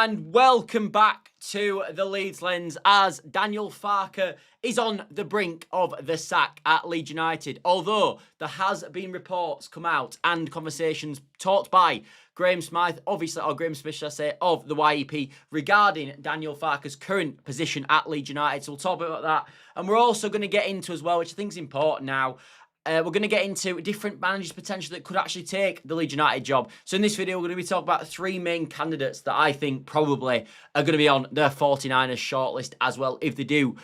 and welcome back to the Leeds Lens as Daniel Farke is on the brink of the sack at Leeds United. Although there has been reports come out and conversations talked by Graham Smith, obviously, or Graham Smith, should I say, of the YEP regarding Daniel Farke's current position at Leeds United. So we'll talk about that. And we're also going to get into as well, which I think is important now, we're going to get into different managers potentially that could actually take the Leeds United job. So in this video, we're going to be talking about three main candidates that I think probably are going to be on the 49ers shortlist as well, if they do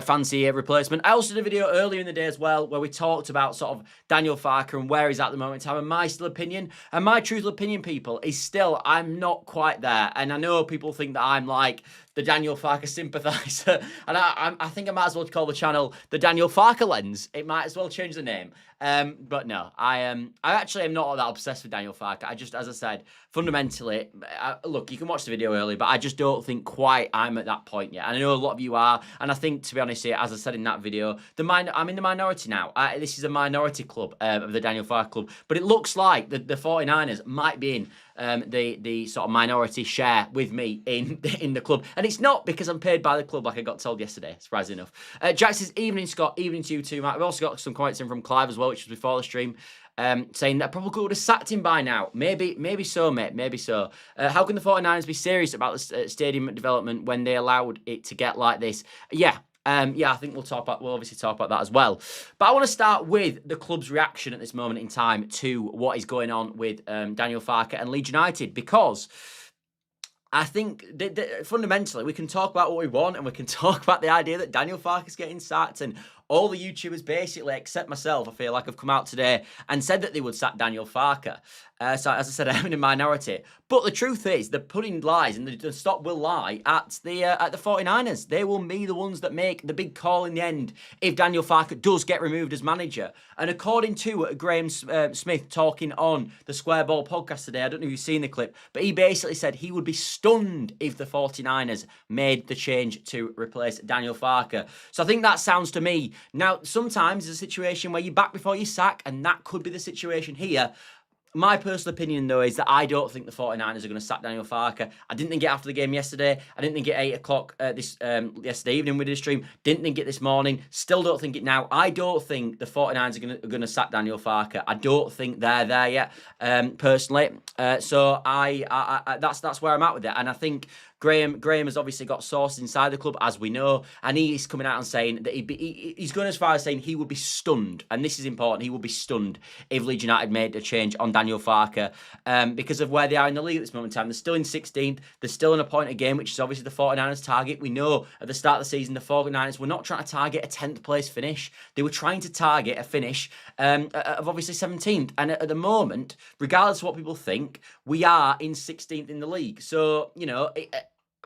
fancy a replacement. I also did a video earlier in the day as well where we talked about sort of Daniel Farke and where he's at the moment in time and my still opinion. And my truthful opinion, people, is still I'm not quite there. And I know people think that I'm like the Daniel Farke sympathiser. And I think I might as well call the channel the Daniel Farke Lens. It might as well change the name. But no, I actually am not that obsessed with Daniel Farke. I just, as I said, fundamentally, look, you can watch the video earlier, but I just don't think quite I'm at that point yet. And I know a lot of you are. And I think, to be honest here, as I said in that video, I'm in the minority now. This is a minority club of the Daniel Farke club. But it looks like the 49ers might be in the sort of minority share with me in the club. And it's not because I'm paid by the club like I got told yesterday, surprisingly enough. Jack says, evening Scott, evening to you too, Matt. We've also got some comments in from Clive as well, which was before the stream, saying that probably would have sacked him by now. Maybe so, mate, maybe so. How can the 49ers be serious about the stadium development when they allowed it to get like this? Yeah, I think we'll obviously talk about that as well. But I want to start with the club's reaction at this moment in time to what is going on with Daniel Farke and Leeds United, because I think fundamentally we can talk about what we want and we can talk about the idea that Daniel Farke is getting sacked, and all the YouTubers basically, except myself, I feel like, have come out today and said that they would sack Daniel Farke. So, as I said, I'm in a minority. But the truth is, the pudding lies and the stop will lie at the 49ers. They will be the ones that make the big call in the end if Daniel Farke does get removed as manager. And according to Graham Smith talking on the Square Ball podcast today, I don't know if you've seen the clip, but he basically said he would be stunned if the 49ers made the change to replace Daniel Farke. So I think that sounds to me, now sometimes there's a situation where you back before you sack, and that could be the situation here. My personal opinion, though, is that I don't think the 49ers are going to sack Daniel Farke. I didn't think it after the game yesterday. I didn't think it 8 o'clock yesterday evening with the stream. Didn't think it this morning. Still don't think it now. I don't think the 49ers are going to sack Daniel Farke. I don't think they're there yet, personally. So that's where I'm at with it. And I think Graham has obviously got sources inside the club, as we know, and he's coming out and saying that he's going as far as saying he would be stunned, and this is important, he would be stunned if Leeds United made a change on Daniel Farke because of where they are in the league at this moment in time. They're still in 16th, they're still in a point a game, which is obviously the 49ers target. We know at the start of the season, the 49ers were not trying to target a 10th place finish. They were trying to target a finish of obviously 17th, and at the moment, regardless of what people think, we are in 16th in the league. So, you know,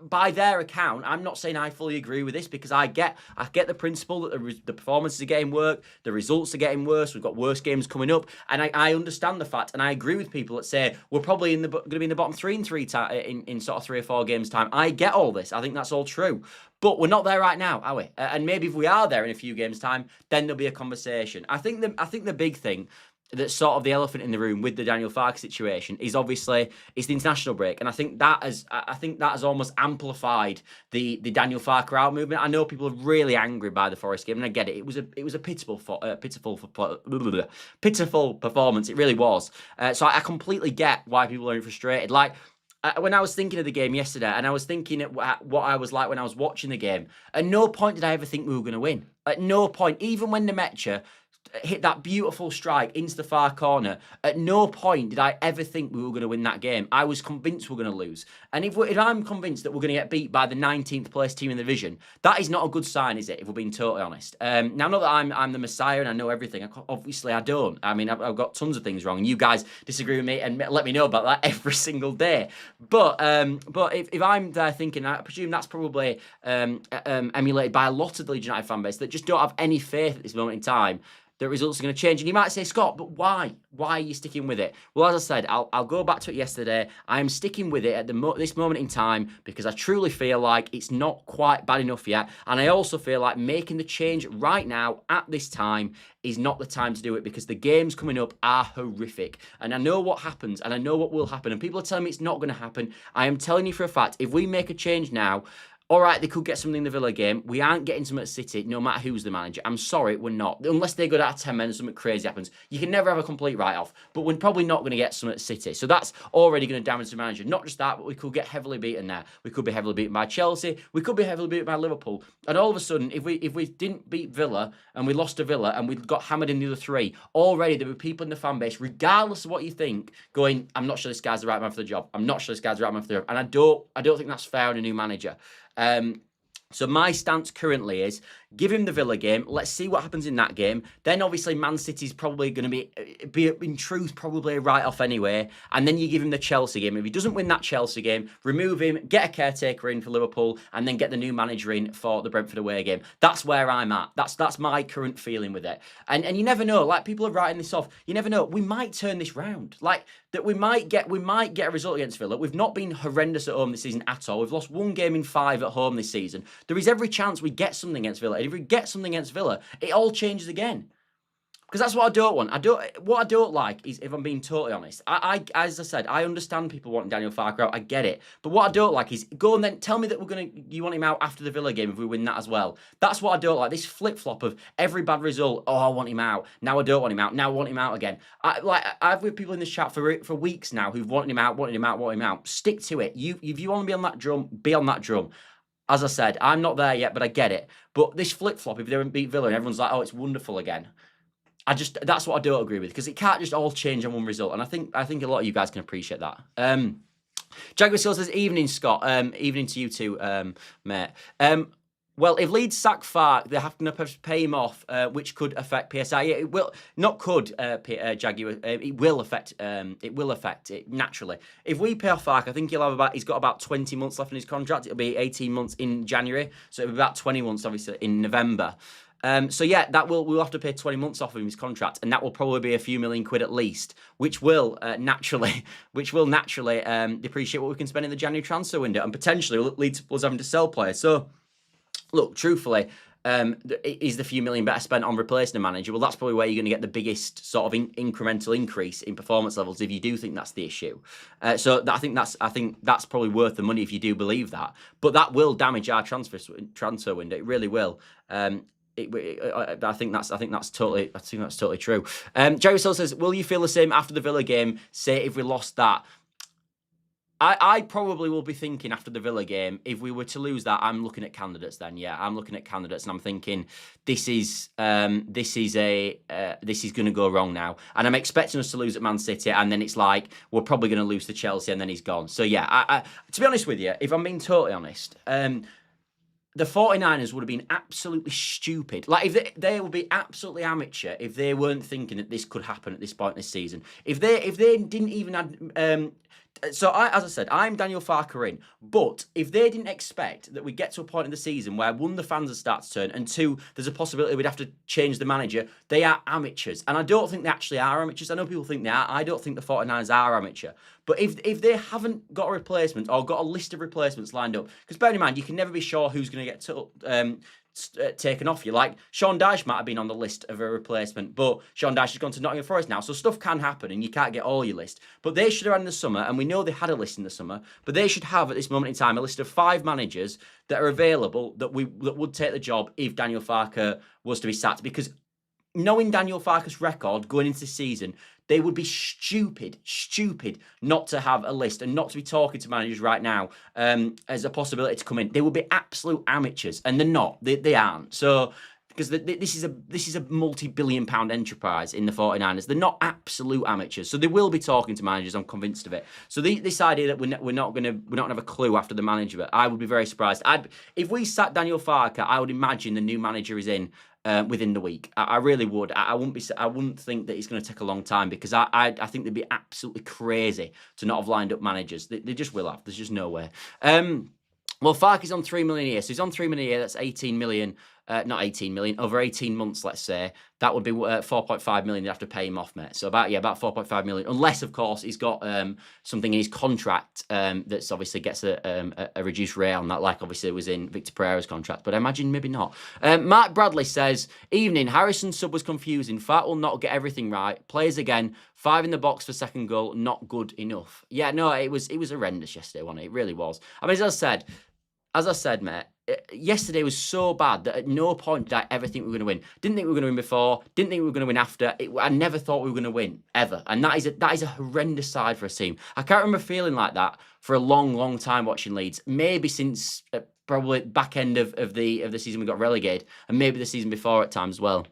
by their account, I'm not saying I fully agree with this, because I get the principle that the performances are getting worse, the results are getting worse, we've got worse games coming up, and I understand the fact, and I agree with people that say we're probably going to be in the bottom 3 in sort of 3 or 4 games time. I get all this. I think that's all true. But we're not there right now, are we? And maybe if we are there in a few games time, then there'll be a conversation. I think the big thing that's sort of the elephant in the room with the Daniel Farke situation is obviously it's the international break, and I think that has almost amplified the Daniel Farke out movement. I know people are really angry by the Forest game, and I get it. It was a pitiful performance. It really was. So I completely get why people are frustrated. Like, when I was thinking of the game yesterday, and I was thinking at what I was like when I was watching the game, at no point did I ever think we were going to win. At no point, even when Nemecha hit that beautiful strike into the far corner, at no point did I ever think we were going to win that game. I was convinced we were going to lose. And if I'm convinced that we're going to get beat by the 19th place team in the division, that is not a good sign, is it, if we're being totally honest? Now, not that I'm the messiah and I know everything. Obviously, I don't. I mean, I've got tons of things wrong, and you guys disagree with me and let me know about that every single day. But if I'm there thinking, I presume that's probably emulated by a lot of the Leeds United fan base that just don't have any faith at this moment in time that results are going to change. And you might say, Scott, but why? Why are you sticking with it? Well, as I said, I'll go back to it yesterday. I am sticking with it at this moment in time because I truly feel like it's not quite bad enough yet. And I also feel like making the change right now at this time is not the time to do it because the games coming up are horrific. And I know what happens and I know what will happen. And people are telling me it's not going to happen. I am telling you for a fact, if we make a change now, all right, they could get something in the Villa game. We aren't getting something at City, no matter who's the manager. I'm sorry, we're not. Unless they go out of 10 men and something crazy happens. You can never have a complete write-off. But we're probably not going to get something at City. So that's already going to damage the manager. Not just that, but we could get heavily beaten there. We could be heavily beaten by Chelsea. We could be heavily beaten by Liverpool. And all of a sudden, if we didn't beat Villa and we lost to Villa and we got hammered in the other three, already there were people in the fan base, regardless of what you think, going, I'm not sure this guy's the right man for the job. I'm not sure this guy's the right man for the job. And I don't think that's fair on a new manager. So my stance currently is give him the Villa game. Let's see what happens in that game. Then obviously Man City's probably going to be in truth probably a write-off anyway. And then you give him the Chelsea game. If he doesn't win that Chelsea game, remove him, get a caretaker in for Liverpool, and then get the new manager in for the Brentford away game. That's where I'm at. That's my current feeling with it. And you never know. Like people are writing this off. You never know. We might turn this round. Like that we might get a result against Villa. We've not been horrendous at home this season at all. We've lost 1 game in 5 at home this season. There is every chance we get something against Villa. And if we get something against Villa, it all changes again. Because that's what I don't want. What I don't like is, if I'm being totally honest, as I said, I understand people wanting Daniel Farke out. I get it. But what I don't like is go and then tell me that you want him out after the Villa game if we win that as well. That's what I don't like. This flip-flop of every bad result. Oh, I want him out. Now I don't want him out. Now I want him out again. I've with people in this chat for weeks now who've wanted him out. Stick to it. If you want to be on that drum, be on that drum. As I said, I'm not there yet, but I get it. But this flip-flop, if they don't beat Villa and everyone's like, oh, it's wonderful again. That's what I don't agree with, because it can't just all change on one result. And I think a lot of you guys can appreciate that. Jaguar still says, evening, Scott. Evening to you too, mate. Well, if Leeds sack Farke, they have to pay him off, which could affect PSI. Yeah, it will not could Jaguar. It will affect. It will affect it naturally. If we pay off Farke, I think he's got about 20 months left in his contract. It'll be 18 months in January, so it'll be about 20 months, obviously, in November. So yeah, we'll have to pay 20 months off of his contract, and that will probably be a few million quid at least, which will naturally depreciate what we can spend in the January transfer window, and potentially lead to us having to sell players. So, look, truthfully, is the few million better spent on replacing a manager? Well, that's probably where you're going to get the biggest sort of incremental increase in performance levels if you do think that's the issue. So I think that's probably worth the money if you do believe that. But that will damage our transfer window. It really will. I think that's totally true. Jerry still says, will you feel the same after the Villa game? Say if we lost that. I probably will be thinking after the Villa game, if we were to lose that, I'm looking at candidates then. Yeah, I'm looking at candidates and I'm thinking this is going to go wrong now. And I'm expecting us to lose at Man City, and then it's like we're probably going to lose to Chelsea and then he's gone. So yeah, to be honest with you, if I'm being totally honest, the 49ers would have been absolutely stupid. Like, if they would be absolutely amateur if they weren't thinking that this could happen at this point in this season. If they didn't even add... as I said, I'm Daniel Farke in, but if they didn't expect that we get to a point in the season where, one, the fans will start to turn, and two, there's a possibility we'd have to change the manager, they are amateurs. And I don't think they actually are amateurs. I know people think they are. I don't think the 49ers are amateur. But if they haven't got a replacement or got a list of replacements lined up, because bear in mind, you can never be sure who's going to get taken off you. Like, Sean Dyche might have been on the list of a replacement, but Sean Dyche has gone to Nottingham Forest now, so stuff can happen and you can't get all your list. But they should have had in the summer, and we know they had a list in the summer, but they should have at this moment in time a list of 5 managers that are available that would take the job if Daniel Farke was to be sacked. Because knowing Daniel Farke's record going into the season, they would be stupid not to have a list and not to be talking to managers right now as a possibility to come in. They would be absolute amateurs, and they're not. They aren't. So, because this is a multi-billion-pound enterprise in the 49ers. They're not absolute amateurs, so they will be talking to managers. I'm convinced of it. So this idea that we're not going to have a clue after the manager, I would be very surprised. If we sat Daniel Farke, I would imagine the new manager is in within the week. I really would. I wouldn't think that it's going to take a long time, because I think they'd be absolutely crazy to not have lined up managers. They just will have. There's just no way. Well, Farke's on 3 million a year, so he's on 3 million a year. That's 18 million not 18 million, over 18 months, let's say, that would be 4.5 million they'd have to pay him off, mate. So about 4.5 million, unless, of course, he's got something in his contract that's obviously gets a reduced rate on that, like obviously it was in Victor Pereira's contract, but I imagine maybe not. Mark Bradley says, evening, Harrison's sub was confusing. Fat will not get everything right. Plays again, 5 in the box for second goal, not good enough. Yeah, no, it was horrendous yesterday, wasn't it? It really was. I mean, as I said, mate, yesterday was so bad that at no point did I ever think we were going to win. Didn't think we were going to win before. Didn't think we were going to win after. I never thought we were going to win, ever. And that is a horrendous side for a team. I can't remember feeling like that for a long, long time watching Leeds. Maybe since probably back end of the season we got relegated, and maybe the season before at times as well.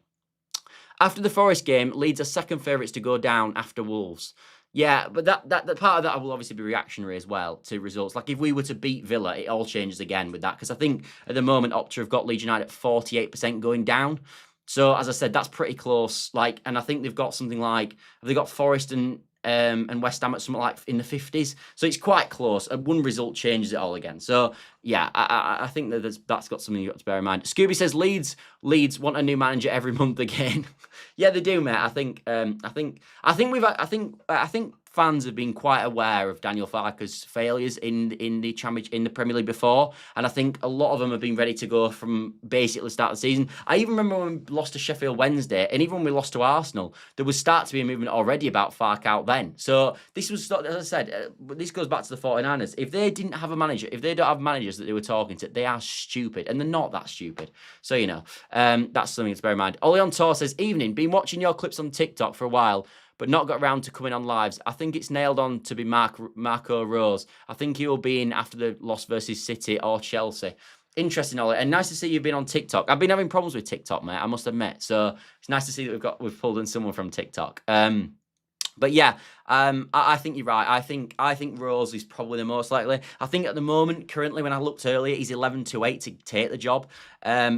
After the Forest game, Leeds are second favourites to go down after Wolves. Yeah, but that part of that will obviously be reactionary as well to results. Like if we were to beat Villa, it all changes again with that. Because I think at the moment Opta have got Leeds United at 48% going down. So as I said, that's pretty close. Like, and I think they've got something like, have they got Forest and West Ham at something like in the 50s? So it's quite close. And one result changes it all again. So yeah, I think that's got something you've got to bear in mind. Scooby says Leeds want a new manager every month again. Yeah, they do, mate. I think fans have been quite aware of Daniel Farke's failures in the Premier League before, and I think a lot of them have been ready to go from basically the start of the season. I even remember when we lost to Sheffield Wednesday, and even when we lost to Arsenal, there was start to be a movement already about Farke out then. So this was, as I said, this goes back to the 49ers. If they didn't have a manager, if they don't have managers that they were talking to, they are stupid, and they're not that stupid. So you know, that's something to bear in mind. Oli on Tour says, evening, been watching your clips on TikTok for a while, but not got around to coming on lives. I think it's nailed on to be Marco Rose. I think he will be in after the loss versus City or Chelsea. Interesting, Ollie, and nice to see you've been on TikTok. I've been having problems with TikTok, mate, I must admit. So it's nice to see that we've pulled in someone from TikTok. But yeah, I think you're right. I think Rose is probably the most likely. I think at the moment, currently, when I looked earlier, he's 11-8 to take the job.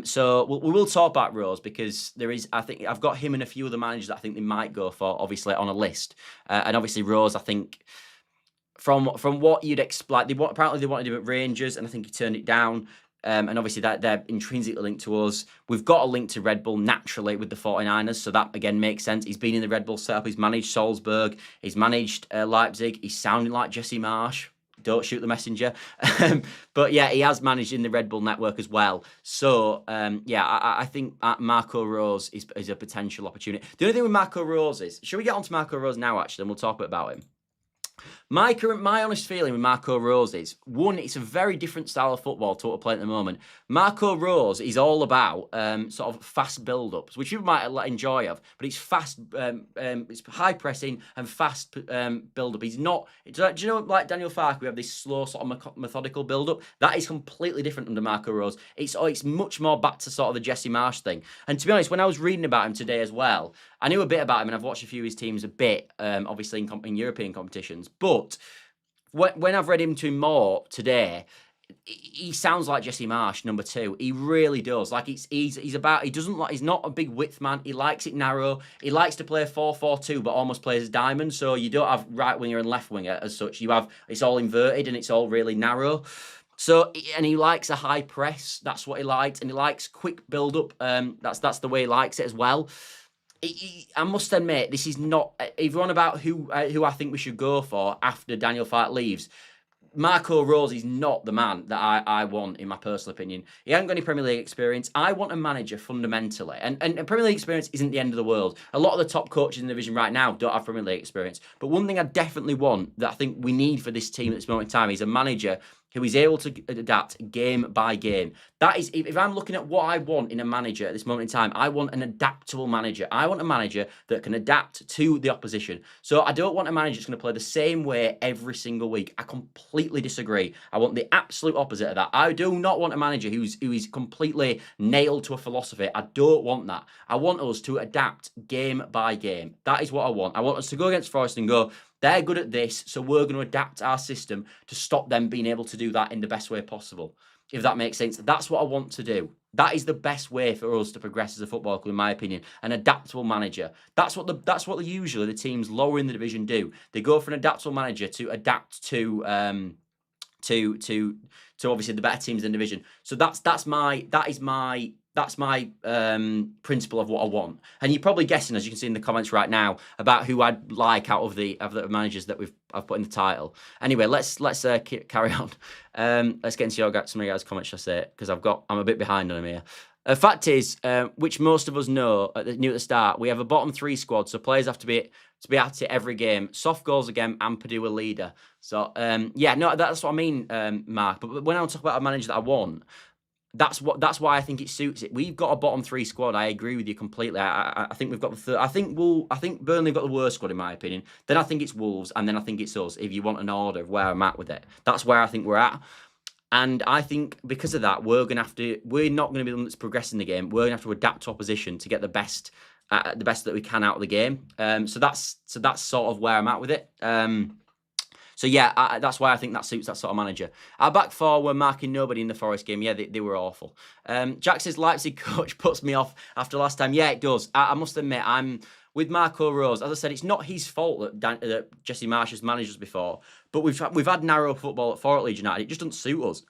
So we will talk about Rose because there is. I think I've got him and a few other managers that I think they might go for, obviously on a list. And obviously Rose, I think from what you'd expect, apparently they wanted him at Rangers, and I think he turned it down. And obviously that they're intrinsically linked to us. We've got a link to Red Bull naturally with the 49ers, so that again makes sense. He's been in the Red Bull setup. He's managed Salzburg. He's managed Leipzig. He's sounding like Jesse Marsch. Don't shoot the messenger. But yeah, he has managed in the Red Bull network as well. So yeah, I think Marco Rose is a potential opportunity. The only thing with Marco Rose is, should we get on to Marco Rose now actually, and we'll talk a bit about him. My honest feeling with Marco Rose is, one, it's a very different style of football to what we're playing at the moment. Marco Rose is all about sort of fast build-ups, which you might enjoy of, but it's fast, it's high pressing and fast build-up. He's not, do you know, like Daniel Farke, we have this slow sort of methodical build-up? That is completely different under Marco Rose. It's much more back to sort of the Jesse Marsch thing. And to be honest, when I was reading about him today as well, I knew a bit about him, and I've watched a few of his teams a bit, obviously in European competitions. But when I've read him to more today, he sounds like Jesse Marsch, number 2. He really does. Like he's not a big width man. He likes it narrow. He likes to play 4-4-2, but almost plays as diamond. So you don't have right winger and left winger as such. It's all inverted and it's all really narrow. So, and he likes a high press. That's what he likes, and he likes quick build up. That's the way he likes it as well. I must admit, this is not. If you're on about who I think we should go for after Daniel Farke leaves, Marco Rose is not the man that I want, in my personal opinion. He hasn't got any Premier League experience. I want a manager fundamentally. And Premier League experience isn't the end of the world. A lot of the top coaches in the division right now don't have Premier League experience. But one thing I definitely want, that I think we need for this team at this moment in time, is a manager who is able to adapt game by game. That is, if I'm looking at what I want in a manager at this moment in time, I want an adaptable manager. I want a manager that can adapt to the opposition. So I don't want a manager that's going to play the same way every single week. I completely disagree. I want the absolute opposite of that. I do not want a manager who is completely nailed to a philosophy. I don't want that. I want us to adapt game by game. That is what I want. I want us to go against Forest and go, they're good at this, so we're going to adapt our system to stop them being able to do that in the best way possible. If that makes sense. That's what I want to do. That is the best way for us to progress as a football club, in my opinion. An adaptable manager. That's what usually the teams lower in the division do. They go for an adaptable manager to adapt to obviously the better teams in the division. So that is my That's my principle of what I want. And you're probably guessing, as you can see in the comments right now, about who I'd like out of the managers that I've put in the title. Anyway, let's carry on. Let's get into some of your guys' comments, shall I say? Because I'm a bit behind on them here. The fact is, which most of us know knew at the start, we have a bottom 3 squad, so players have to be at it every game. Soft goals again, and Purdue a leader. So yeah, no, that's what I mean, Mark. But when I talk about a manager that I want, that's why I think it suits it. We've got a bottom 3 squad. I agree with you completely. I think we've got the third. I think Burnley have got the worst squad in my opinion. Then I think it's Wolves, and then I think it's us. If you want an order of where I'm at with it, that's where I think we're at. And I think because of that, we're not going to be the one that's progressing the game. We're going to have to adapt to opposition to get the best that we can out of the game. So that's sort of where I'm at with it. So yeah, that's why I think that suits that sort of manager. Our back four were marking nobody in the Forest game. Yeah, they were awful. Jack says Leipzig coach puts me off after last time. Yeah, it does. I must admit, I'm with Marco Rose. As I said, it's not his fault that Jesse Marsh has managed us before. But we've had narrow football at Leeds United. It just doesn't suit us.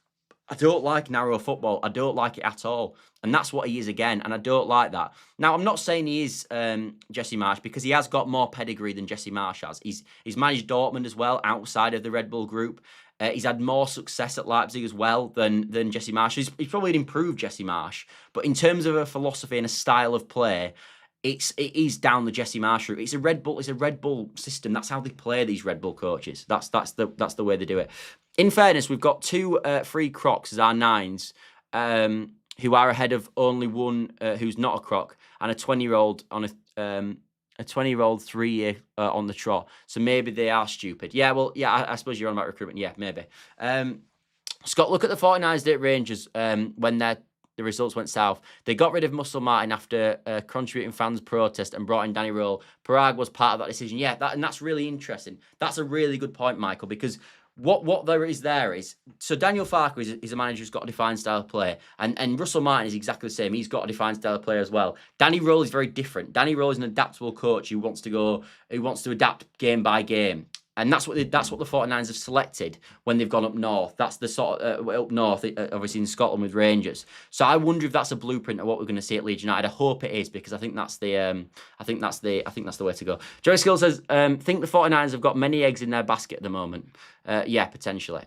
I don't like narrow football. I don't like it at all. And that's what he is again. And I don't like that. Now, I'm not saying he is Jesse Marsh because he has got more pedigree than Jesse Marsh has. He's managed Dortmund as well outside of the Red Bull group. He's had more success at Leipzig as well than Jesse Marsh. He's probably improved Jesse Marsh. But in terms of a philosophy and a style of play, it is down the Jesse Marsh route. It's a Red Bull system. That's how they play these Red Bull coaches. That's the way they do it. In fairness, we've got 2 free Crocs as our 9s, who are ahead of only one who's not a Croc, and a 20-year-old on a 20-year-old 3-year on the trot. So maybe they are stupid. Yeah, well, yeah, I suppose you're on about recruitment. Yeah, maybe. Scott, look at the 49ers at Rangers when the results went south. They got rid of Muscle Martin after contributing fans' protest and brought in Danny Röhl. Parag was part of that decision. Yeah, and that's really interesting. That's a really good point, Michael, because what there is so Daniel Farke is a manager who's got a defined style of play, and Russell Martin is exactly the same. He's got a defined style of play as well. Danny Röhl is very different. Danny Röhl is an adaptable coach who wants to adapt game by game. And that's what the 49ers have selected when they've gone up north. That's the sort of up north, obviously in Scotland with Rangers. So I wonder if that's a blueprint of what we're going to see at Leeds United. I hope it is, because I think that's the way to go. Joey Skill says, think the 49ers have got many eggs in their basket at the moment. Yeah, potentially.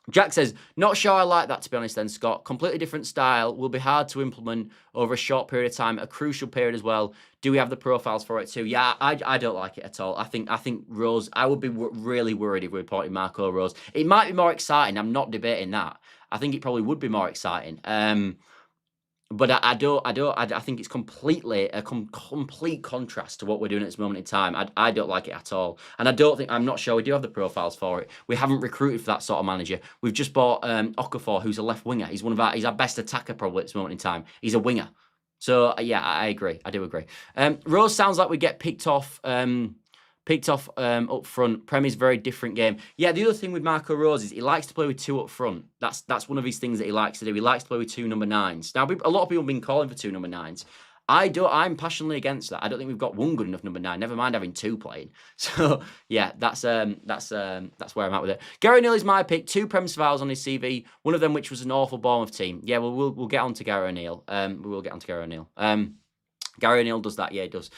Jack says, not sure I like that, to be honest then, Scott. Completely different style. Will be hard to implement over a short period of time, a crucial period as well. Do we have the profiles for it too? Yeah, I don't like it at all. I think Rose, I would be really worried if we appointed Marco Rose. It might be more exciting. I'm not debating that. I think it probably would be more exciting. But I think it's completely a complete contrast to what we're doing at this moment in time. I don't like it at all. And I'm not sure we do have the profiles for it. We haven't recruited for that sort of manager. We've just bought Okafor, who's a left winger. He's our best attacker probably at this moment in time. He's a winger. So yeah, I agree. I do agree. Rose sounds like we get picked off up front. Prem is a very different game. Yeah, the other thing with Marco Rose is he likes to play with 2 up front. That's one of his things that he likes to do. He likes to play with 2 number 9s. Now, a lot of people have been calling for 2 number 9s. I'm passionately against that. I don't think we've got one good enough number 9. Never mind having 2 playing. So yeah, that's where I'm at with it. Gary O'Neill is my pick. 2 Prem Savals on his CV. One of them which was an awful Bournemouth team. Yeah, we'll get on to Gary O'Neill. We will get on to Gary O'Neill. Gary O'Neill does that, yeah, he does.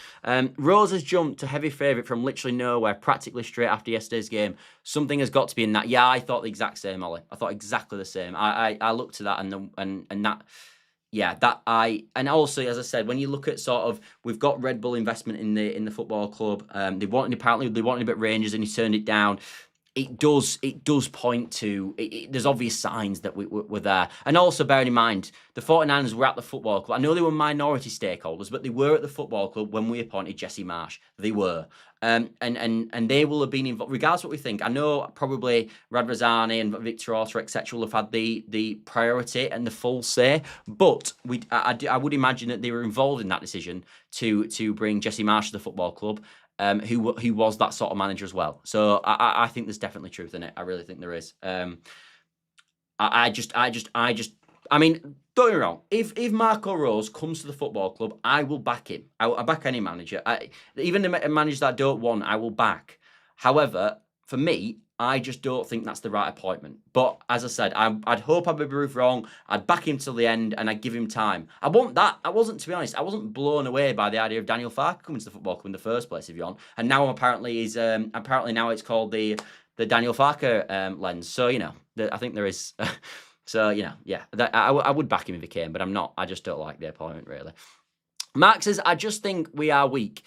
Rose has jumped to heavy favourite from literally nowhere, practically straight after yesterday's game. Something has got to be in that. Yeah, I thought the exact same, Ollie. I thought exactly the same. I looked to that and that. Yeah, and also, as I said, when you look at sort of, we've got Red Bull investment in the football club. They wanted a bit Rangers and he turned it down. It does point to, there's obvious signs that we're there. And also bearing in mind, the 49ers were at the football club. I know they were minority stakeholders, but they were at the football club when we appointed Jesse Marsh. They were. And they will have been involved, regardless of what we think. I know probably Radrazani and Victor Orta, etc., will have had the priority and the full say, but I would imagine that they were involved in that decision to bring Jesse Marsh to the football club. Who was that sort of manager as well. So I think there's definitely truth in it. I really think there is. I mean, don't get me wrong. If Marco Rose comes to the football club, I will back him. I back any manager. Even a manager that I don't want, I will back. However, for me, I just don't think that's the right appointment. But as I said, I'd hope I'd be proved wrong. I'd back him till the end and I'd give him time. I want that. I wasn't, to be honest, I wasn't blown away by the idea of Daniel Farke coming to the football club in the first place, if you're on. And now apparently now it's called the Daniel Farke lens. So, I think there is. So, yeah, I would back him if he came, but I'm not. I just don't like the appointment, really. Mark says, I just think we are weak.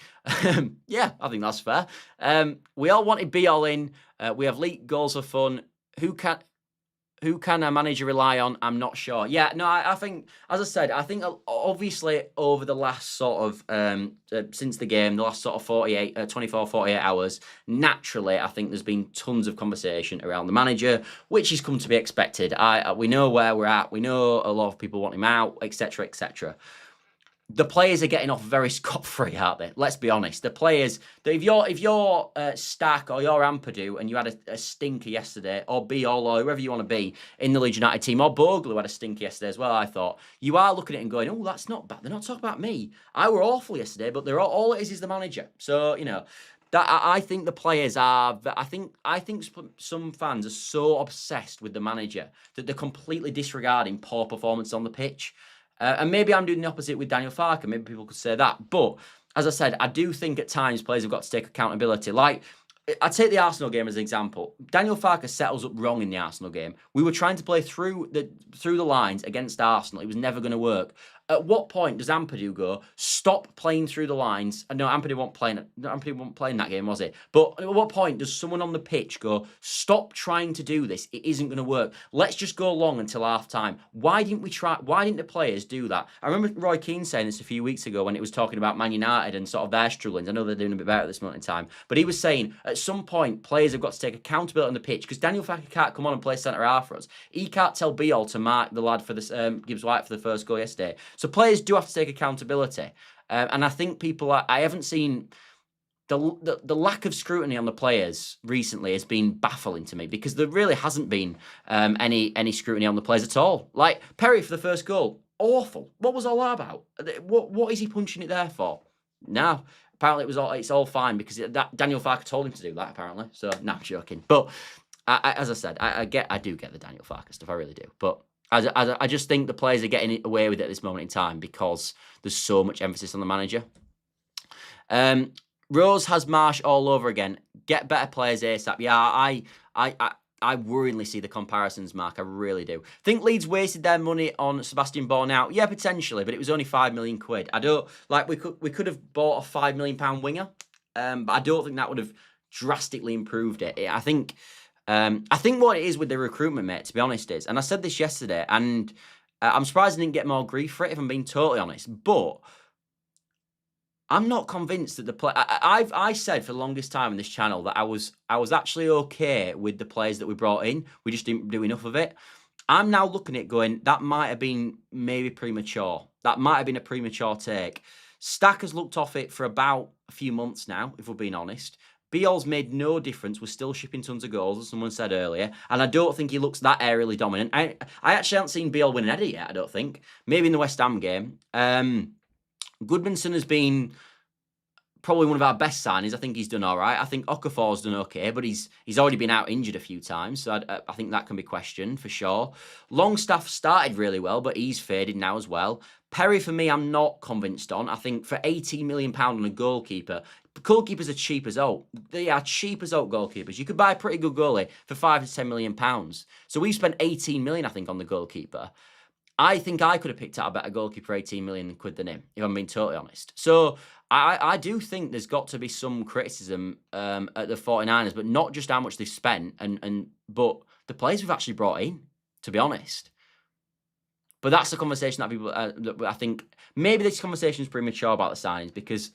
Yeah, I think that's fair. We all wanted Bijol in. We have leaked goals for fun. Who can a manager rely on? I'm not sure. Yeah, no, I think, as I said, I think obviously over the last sort of, since the game, the last sort of 24, 48 hours, naturally, I think there's been tons of conversation around the manager, which is come to be expected. We know where we're at. We know a lot of people want him out, etc., etc. The players are getting off very scot-free, aren't they? Let's be honest. The players, if you're Stack or you're Ampadu and you had a stinker yesterday, or Bijol or whoever you want to be in the Leeds United team, or Bogle who had a stinker yesterday as well, I thought, you are looking at it and going, oh, that's not bad. They're not talking about me. I were awful yesterday, but all it is the manager. So, that I think the players are. I think some fans are so obsessed with the manager that they're completely disregarding poor performance on the pitch. And maybe I'm doing the opposite with Daniel Farke. Maybe people could say that. But as I said, I do think at times players have got to take accountability. Like, I take the Arsenal game as an example. Daniel Farke set us up wrong in the Arsenal game. We were trying to play through the lines against Arsenal. It was never going to work. At what point does Ampadu go, stop playing through the lines? No, Ampadu wasn't playing that game, was it? But at what point does someone on the pitch go, stop trying to do this? It isn't going to work. Let's just go long until half time. Why didn't we try? Why didn't the players do that? I remember Roy Keane saying this a few weeks ago when it was talking about Man United and sort of their strugglings. I know they're doing a bit better at this moment in time. But he was saying at some point, players have got to take accountability on the pitch because Daniel Farke can't come on and play centre half for us. He can't tell Bijol to mark the lad for this Gibbs White for the first goal yesterday. So players do have to take accountability. And I think I haven't seen the lack of scrutiny on the players recently has been baffling to me because there really hasn't been any scrutiny on the players at all. Like Perry for the first goal, awful. What was all that about? What is he punching it there for? No. Apparently it's all fine because Daniel Farke told him to do that, apparently. So, I'm joking. But as I said, I do get the Daniel Farke stuff. I really do. But I just think the players are getting away with it at this moment in time because there's so much emphasis on the manager. Rose has Marsh all over again. Get better players ASAP. Yeah, I worryingly see the comparisons, Mark. I really do. Think Leeds wasted their money on Sebastian Bornau? Yeah, potentially, but it was only £5 million. I don't like we could have bought a £5 million winger, but I don't think that would have drastically improved it. I think what it is with the recruitment, mate, to be honest, is, and I said this yesterday, and I'm surprised I didn't get more grief for it, if I'm being totally honest, but I'm not convinced that the play. I said for the longest time on this channel that I was actually okay with the players that we brought in. We just didn't do enough of it. I'm now looking at it going, that might have been maybe premature. That might have been a premature take. Stack has looked off it for about a few months now, if we're being honest. Bijol's made no difference. We're still shipping tons of goals, as someone said earlier. And I don't think he looks that aerially dominant. I actually haven't seen Bijol win an header yet, I don't think. Maybe in the West Ham game. Goodmanson has been probably one of our best signings. I think he's done all right. I think Okafor's done okay, but he's already been out injured a few times, so I think that can be questioned for sure. Longstaff started really well, but he's faded now as well. Perry, for me, I'm not convinced on. I think for £18 million on a goalkeeper, goalkeepers are cheap as oak. They are cheap as oak goalkeepers. You could buy a pretty good goalie for £5 to £10 million. So we've spent 18 million, I think, on the goalkeeper. I think I could have picked out a better goalkeeper for 18 million quid than him, if I'm being totally honest. So I do think there's got to be some criticism at the 49ers, but not just how much they've spent, but the players we've actually brought in, to be honest. But that's the conversation that people, I think, maybe this conversation is premature about the signings because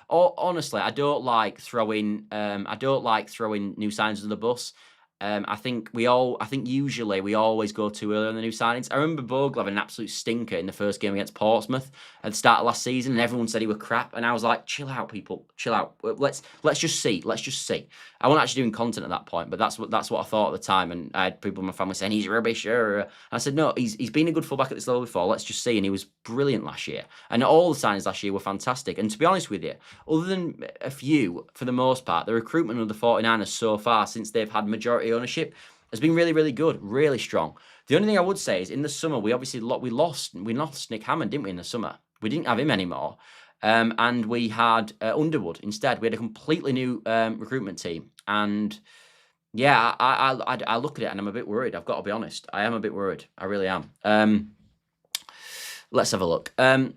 honestly, I don't like throwing new signings under the bus. I think usually we always go too early on the new signings. I remember Bogle having an absolute stinker in the first game against Portsmouth at the start of last season, and everyone said he were crap. And I was like, chill out, people, chill out. Let's just see. I wasn't actually doing content at that point, but that's what I thought at the time. And I had people in my family saying he's rubbish. And I said, no, he's been a good fullback at this level before. Let's just see. And he was brilliant last year. And all the signings last year were fantastic. And to be honest with you, other than a few, for the most part, the recruitment of the 49ers so far since they've had majority ownership has been really, really good, really strong. The only thing I would say is in the summer, we lost Nick Hammond, didn't we, in the summer? We didn't have him anymore. And we had Underwood instead. We had a completely new recruitment team. And yeah, I look at it and I'm a bit worried. I've got to be honest. I am a bit worried. I really am. Let's have a look. Can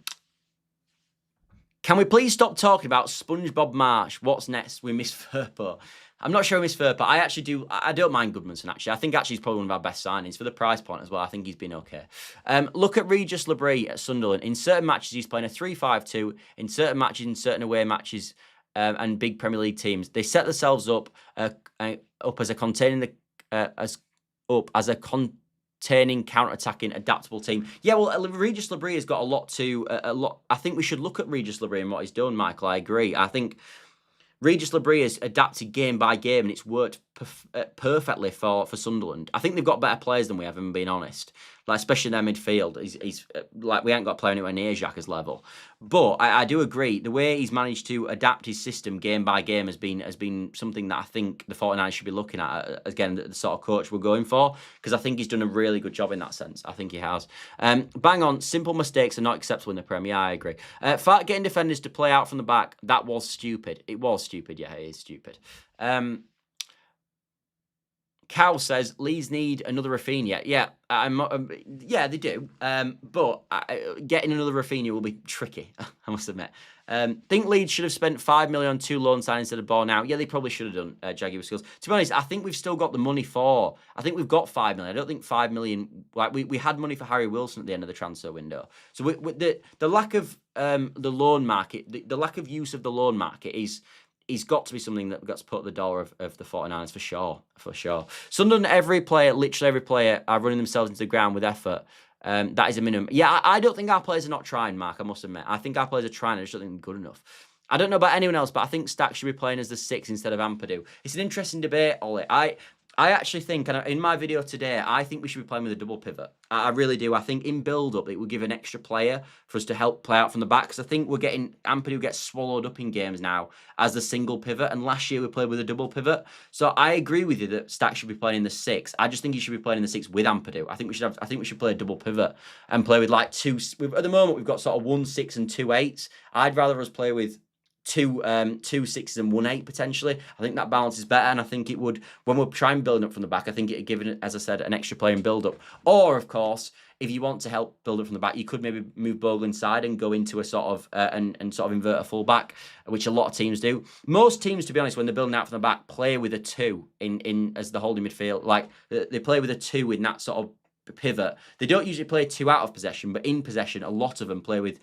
we please stop talking about SpongeBob Marsh? What's next? We miss Firpo. I'm not sure I miss Firpo. I don't mind Goodmanson, actually. I think actually he's probably one of our best signings for the price point as well. I think he's been okay. Look at Regis Labrie at Sunderland. In certain matches, he's playing a 3-5-2. In certain matches, in certain away matches, and big Premier League teams, they set themselves up as a containing counter-attacking, adaptable team. Yeah, well, Regis Labrie has got a lot. I think we should look at Regis Labrie and what he's done, Michael. I agree. I think Regis Labrie has adapted game by game, and it's worked perfectly for Sunderland. I think they've got better players than we have, if I'm being honest. Like, especially in their midfield. He's like, we ain't got a player anywhere near Xhaka's level. But I do agree, the way he's managed to adapt his system game by game has been something that I think the 49ers should be looking at, again, the sort of coach we're going for, because I think he's done a really good job in that sense. I think he has. Bang on, simple mistakes are not acceptable in the Premier. Yeah, I agree. Farke getting defenders to play out from the back, that was stupid. It was stupid, yeah, it is stupid. Cal says Leeds need another Rafinha. Yeah, yeah, they do. But getting another Rafinha will be tricky, I must admit. Think Leeds should have spent 5 million on 2 loan signings instead of ball now. Yeah, they probably should have done, Jaguar Skills. To be honest, I think we've still got the money for. I think we've got 5 million. I don't think 5 million. Like we had money for Harry Wilson at the end of the transfer window. So the lack of the loan market, the lack of use of the loan market is got to be something that we've got to put at the door of the 49ers for sure. Sunderland, literally every player are running themselves into the ground with effort. That is a minimum. Yeah, I don't think our players are not trying, Mark, I must admit. I think our players are trying, I just don't think they're good enough. I don't know about anyone else, but I think Stack should be playing as the 6 instead of Ampadu. It's an interesting debate, Ollie. I actually think, and in my video today, I think we should be playing with a double pivot. I really do. I think in build-up, it would give an extra player for us to help play out from the back. Because I think Ampadu gets swallowed up in games now as the single pivot. And last year we played with a double pivot. So I agree with you that Stack should be playing in the 6. I just think he should be playing in the 6 with Ampadu. I think we should play a double pivot and play with like 2. At the moment, we've got sort of 1 6 and 2 8s. I'd rather us play with 2 6s and 1 8 potentially. I think that balance is better, and I think it would, when we're trying building up from the back, I think it would give it, as I said, an extra player in build up. Or of course, if you want to help build up from the back, you could maybe move Bogle inside and go into a sort of and sort of invert a full back, which a lot of teams do. Most teams, to be honest, when they're building out from the back, play with a 2 in as the holding midfield. Like they play with a 2 in that sort of pivot. They don't usually play 2 out of possession, but in possession, a lot of them play with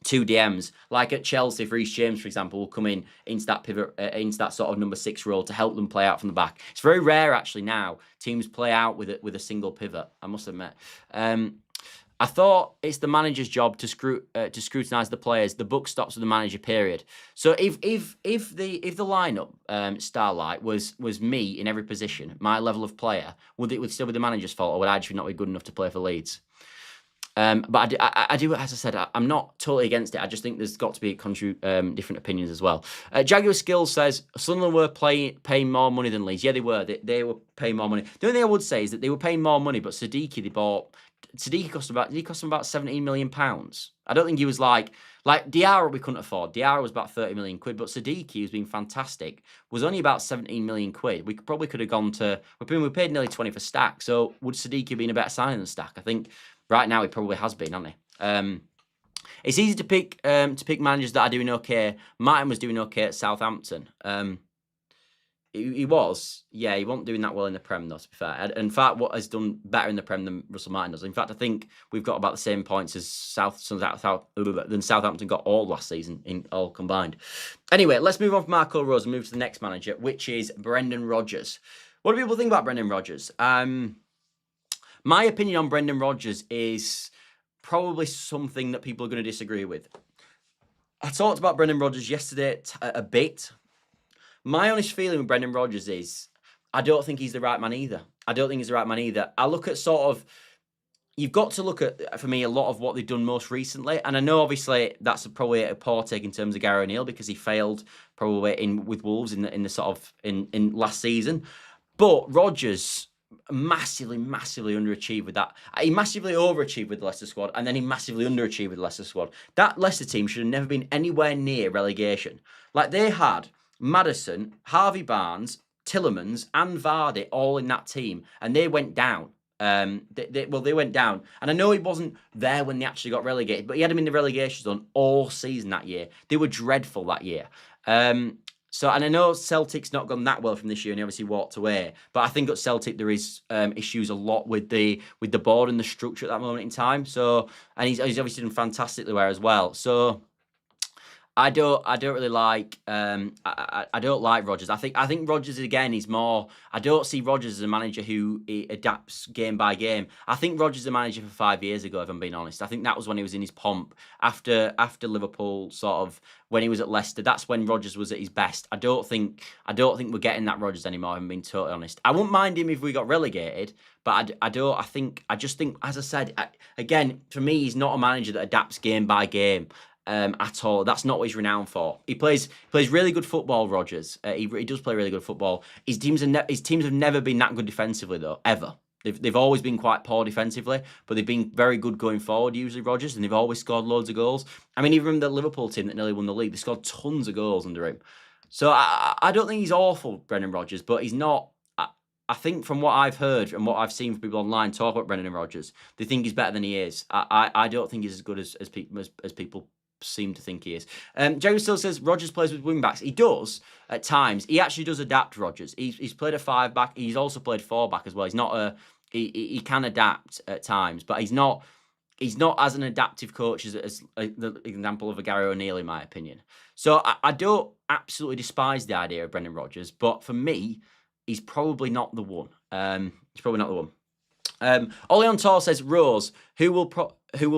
2 DMs, like at Chelsea, for Reece James, for example, will come into that pivot, into that sort of number 6 role to help them play out from the back. It's very rare, actually, now teams play out with a single pivot, I must admit. I thought it's the manager's job to scrutinise the players. The buck stops with the manager. Period. So if the lineup Starlight was me in every position, my level of player, would it still be the manager's fault, or would I just not be good enough to play for Leeds? But I do, as I said, I'm not totally against it. I just think there's got to be different opinions as well. Jaguar Skills says Sunderland were paying more money than Leeds. Yeah, they were. They were paying more money. The only thing I would say is that they were paying more money, but Sadiki cost them about £17 million. I don't think he was like Diarra we couldn't afford. Diarra was about 30 million quid, but Sadiki, who's been fantastic, was only about 17 million quid. We probably could have gone to, we paid nearly 20 for Stack. So would Sadiki have been a better signing than Stack? I think right now he probably has been, hasn't he? It's easy to pick managers that are doing okay. Martin was doing okay at Southampton. He was, yeah, he wasn't doing that well in the Prem, though, to be fair. In fact, what has done better in the Prem than Russell Martin does. In fact, I think we've got about the same points as Southampton got all last season, in all combined. Anyway, let's move on from Marco Rose and move to the next manager, which is Brendan Rodgers. What do people think about Brendan Rodgers? My opinion on Brendan Rodgers is probably something that people are going to disagree with. I talked about Brendan Rodgers yesterday a bit. My honest feeling with Brendan Rodgers is I don't think he's the right man either. I look at sort of, you've got to look at, for me, a lot of what they've done most recently. And I know, obviously, that's probably a poor take in terms of Gary O'Neill because he failed probably with Wolves in the sort of in last season. But Rodgers massively underachieved with that. He massively overachieved with the Leicester squad, and then he massively underachieved with the Leicester squad. That Leicester team should have never been anywhere near relegation. Like, they had Maddison, Harvey Barnes, Tillemans, and Vardy all in that team, and they went down. They went down, and I know he wasn't there when they actually got relegated, but he had them in the relegation zone all season that year. They were dreadful that year. So, and I know Celtic's not gone that well from this year, and he obviously walked away. But I think at Celtic there is issues a lot with the board and the structure at that moment in time. So, and he's obviously done fantastically well as well. So, I don't really like I don't like Rodgers. I think Rodgers again is more. I don't see Rodgers as a manager who adapts game by game. I think Rodgers is a manager for 5 years ago, if I'm being honest. I think that was when he was in his pomp after Liverpool, sort of when he was at Leicester. That's when Rodgers was at his best. I don't think we're getting that Rodgers anymore, if I'm being totally honest. I wouldn't mind him if we got relegated, but I just think, as I said, again, for me, he's not a manager that adapts game by game. At all. That's not what he's renowned for. He plays really good football, Rodgers. He does play really good football. His teams have never been that good defensively, though, ever. They've always been quite poor defensively, but they've been very good going forward, usually, Rodgers, and they've always scored loads of goals. I mean, even the Liverpool team that nearly won the league, they scored tons of goals under him. So I don't think he's awful, Brendan Rodgers, but he's not. I think from what I've heard and what I've seen from people online talk about Brendan Rodgers, they think he's better than he is. I don't think he's as good as people seem to think he is. Jerry still says Rodgers plays with wing backs. He does at times. He actually does adapt. Rodgers. He's played a 5-back. He's also played 4-back as well. He's not he can adapt at times, but he's not as an adaptive coach as the example of a Gary O'Neill, in my opinion. So I don't absolutely despise the idea of Brendan Rodgers, but for me, he's probably not the one. Ollie on Tor says Rose, who will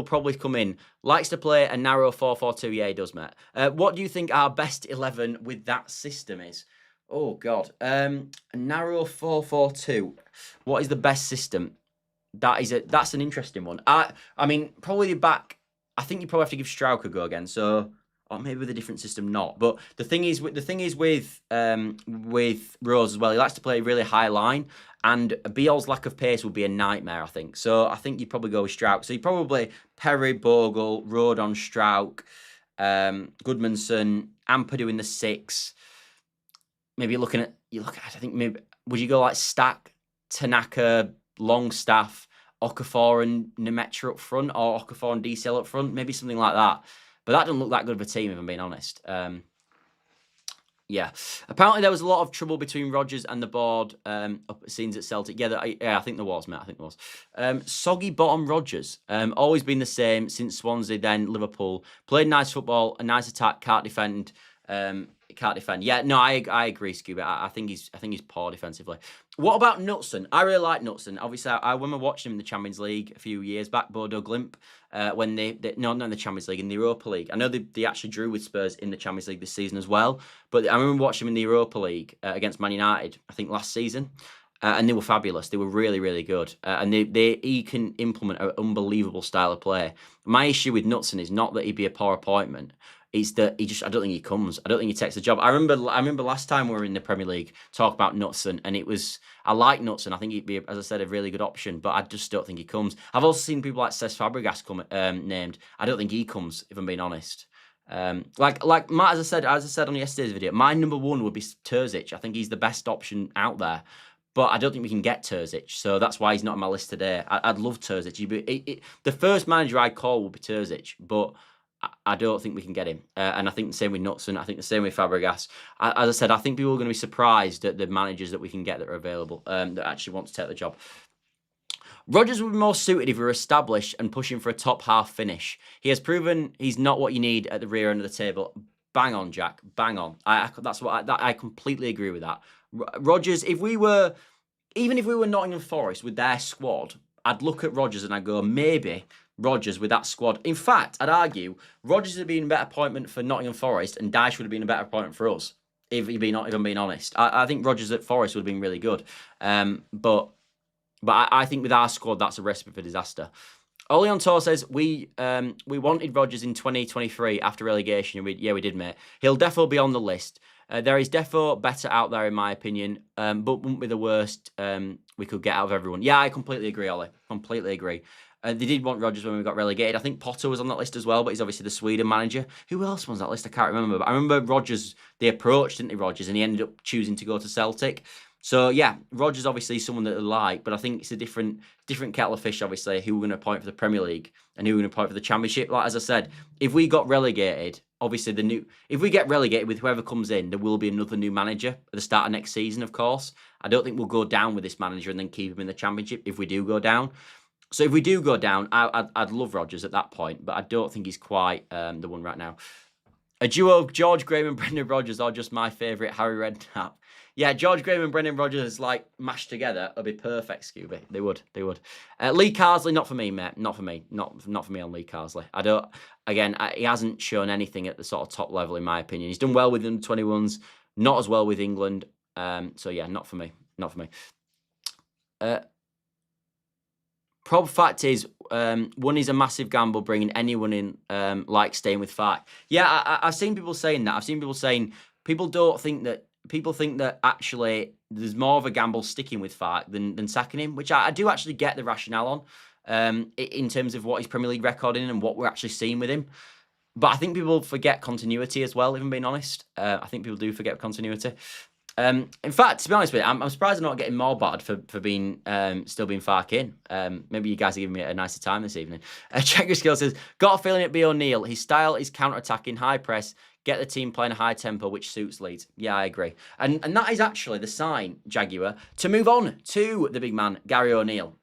probably come in, likes to play a narrow 4-4-2. Yeah, he does, mate. What do you think our best 11 with that system is? Oh God, a narrow 4-4-2. What is the best system? That's an interesting one. I mean, probably back. I think you probably have to give Struijk a go again. So, or maybe with a different system, not. But the thing is with Rose as well. He likes to play a really high line, and Bijol's lack of pace would be a nightmare, I think. So I think you'd probably go with Struijk. So you probably Perry, Bogle, Rodon, Struijk, Goodmanson, Ampadu in the 6. Maybe I think maybe would you go like Stack, Tanaka, Longstaff, Okafor and Nemetra up front, or Okafor and DCL up front, maybe something like that. But that doesn't look that good of a team, if I'm being honest. Yeah. Apparently, there was a lot of trouble between Rodgers and the board up at scenes at Celtic. Yeah, I think there was, mate. I think there was. Soggy bottom Rodgers. Always been the same since Swansea, then Liverpool. Played nice football, a nice attack, can't defend. Yeah, no, I agree, Scuba. I think he's poor defensively. What about Knutson? I really like Knutson. Obviously, I remember watching him in the Champions League a few years back, Bodo Glimp, when not in the Champions League, in the Europa League. I know they actually drew with Spurs in the Champions League this season as well, but I remember watching him in the Europa League against Man United, I think last season, and they were fabulous. They were really, really good, and he can implement an unbelievable style of play. My issue with Knutson is not that he'd be a poor appointment. It's that I don't think he comes. I don't think he takes the job. I remember last time we were in the Premier League, talk about Knutson, and I like Knutson. I think he'd be, as I said, a really good option, but I just don't think he comes. I've also seen people like Cesc Fabregas come named. I don't think he comes, if I'm being honest. Like Matt, as I said on yesterday's video, my number one would be Terzic. I think he's the best option out there. But I don't think we can get Terzic, so that's why he's not on my list today. I'd love Terzic. The first manager I'd call would be Terzic, but I don't think we can get him. And I think the same with Knutson. I think the same with Fabregas. As I said, I think people are going to be surprised at the managers that we can get that are available, that actually want to take the job. Rodgers would be more suited if we were established and pushing for a top half finish. He has proven he's not what you need at the rear end of the table. Bang on, Jack. Bang on. I completely agree with that. Rodgers, if we were even if we were Nottingham Forest with their squad, I'd look at Rodgers and I'd go, maybe Rodgers with that squad. In fact, I'd argue Rodgers would have been a better appointment for Nottingham Forest and Dyche would have been a better appointment for us, if I'm being honest. I think Rodgers at Forest would have been really good. But I think with our squad, that's a recipe for disaster. Oli on Tour says, we wanted Rodgers in 2023 after relegation. We did, mate. He'll definitely be on the list. There is defo better out there, in my opinion, but wouldn't be the worst we could get out of everyone. Yeah, I completely agree, Ollie. Completely agree. They did want Rodgers when we got relegated. I think Potter was on that list as well, but he's obviously the Sweden manager. Who else was on that list? I can't remember. But I remember Rodgers, they approached, didn't they, Rodgers, and he ended up choosing to go to Celtic. So, yeah, Rodgers obviously is someone that they like, but I think it's a different kettle of fish, obviously, who we're going to appoint for the Premier League and who we're going to appoint for the Championship. Like, as I said, if we got relegated, obviously if we get relegated with whoever comes in, there will be another new manager at the start of next season, of course. I don't think we'll go down with this manager and then keep him in the Championship if we do go down. So if we do go down, I'd love Rodgers at that point, but I don't think he's quite the one right now. A duo of George Graham and Brendan Rodgers are just my favourite Harry Redknapp. Yeah, George Graham and Brendan Rodgers like mashed together. It'll be perfect, Scooby. They would. Lee Carsley, not for me, mate. Not for me. Not for me on Lee Carsley. He hasn't shown anything at the sort of top level, in my opinion. He's done well with the 21s, not as well with England. So yeah, not for me. Prob fact is, one is a massive gamble bringing anyone in, like staying with Farke. Yeah, I've seen people saying that. I've seen people saying people think that actually there's more of a gamble sticking with Farke than sacking him, which I do actually get the rationale on, in terms of what his Premier League record in and what we're actually seeing with him. But I think people forget continuity as well, if I'm being honest. I think people do forget continuity. In fact, to be honest with you, I'm surprised I'm not getting more bad for being still being Farke in. Maybe you guys are giving me a nicer time this evening. Check your skill says, got a feeling it'd be O'Neill. His style is counter-attacking, high press, get the team playing a high tempo, which suits Leeds. Yeah, I agree. And that is actually the sign, Jaguar, to move on to the big man, Gary O'Neill.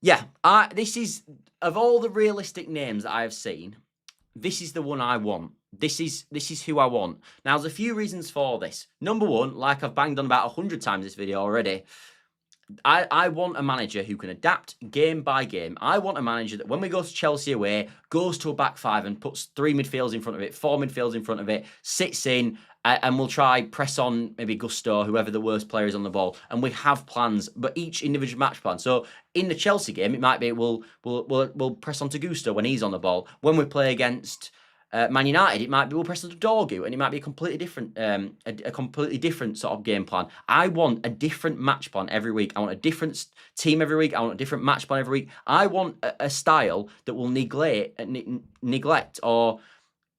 This is, of all the realistic names that I have seen, this is the one I want. This is who I want. Now, there's a few reasons for this. Number one, like I've banged on about 100 times this video already, I want a manager who can adapt game by game. I want a manager that when we go to Chelsea away, goes to a back five and puts 3 midfields in front of it, 4 midfields in front of it, sits in, and we'll try press on maybe Gusto, whoever the worst player is on the ball, and we have plans, but each individual match plan. So in the Chelsea game, it might be we'll press on to Gusto when he's on the ball. When we play against Man United, it might be we'll press on to Dorgu, and it might be a completely different sort of game plan. I want a different match plan every week. I want a different team every week. I want a different match plan every week. I want a style that will neglect or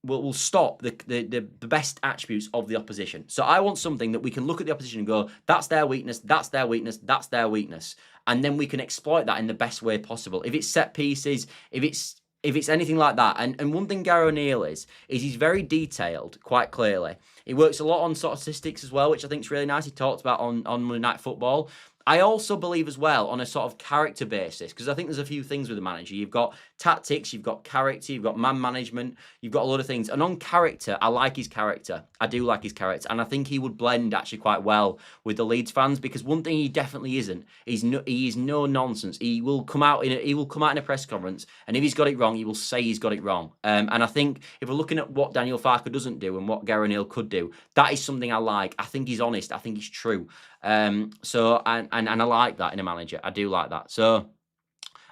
will stop the best attributes of the opposition. So I want something that we can look at the opposition and go, that's their weakness, that's their weakness, that's their weakness. And then we can exploit that in the best way possible. If it's set pieces, if it's anything like that. And one thing Gary O'Neill is he's very detailed, quite clearly. He works a lot on sort of statistics as well, which I think is really nice. He talked about on Monday Night Football. I also believe as well on a sort of character basis, because I think there's a few things with the manager. You've got tactics, you've got character, you've got man management, you've got a lot of things. And on character, I like his character. I do like his character. And I think he would blend actually quite well with the Leeds fans, because one thing he definitely isn't, he is no nonsense. He will come out in a press conference, and if he's got it wrong, he will say he's got it wrong. And I think if we're looking at what Daniel Farke doesn't do and what Gary O'Neill could do, that is something I like. I think he's honest. I think he's true. And I like that in a manager. I do like that. So,